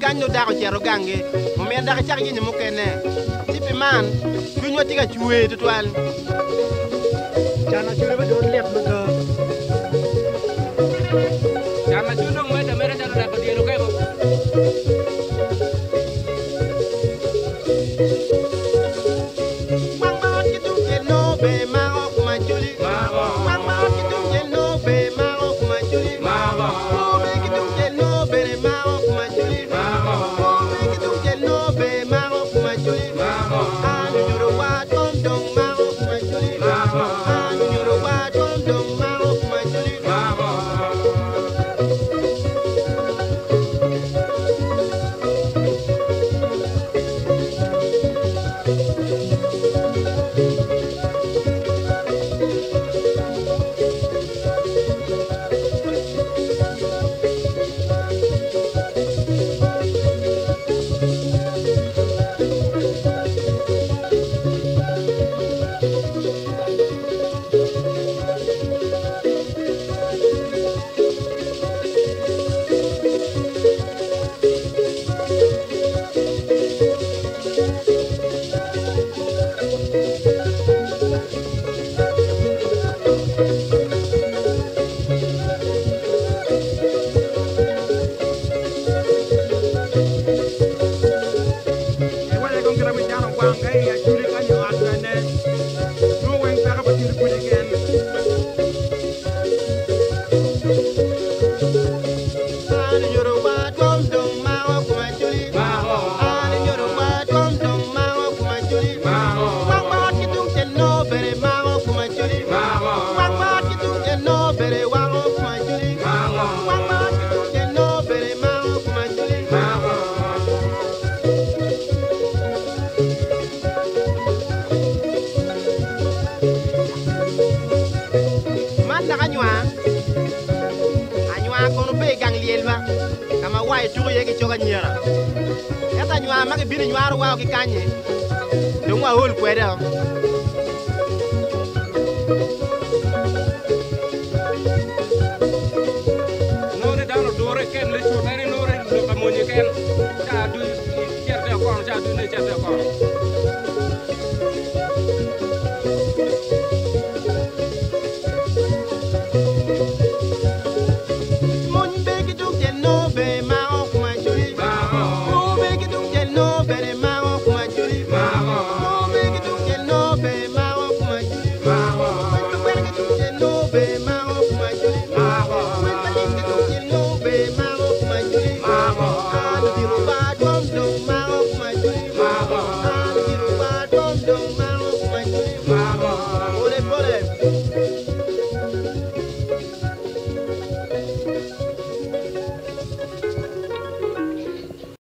Kanyo da ko chero gange mo me da ka chak yin mo kene tipi man ku nyoti ka chuwe to twal jana chure ba don lep ma ga jana chure dong me da mere da da ko dielo kay bo bini nywaru wa ki kanye dongwa hol kweda nore daro dore ken le chu nare nore lo kamonye ken cha du cherte ko cha du ne cherte ko no bere ma o kuma churi ma duk ma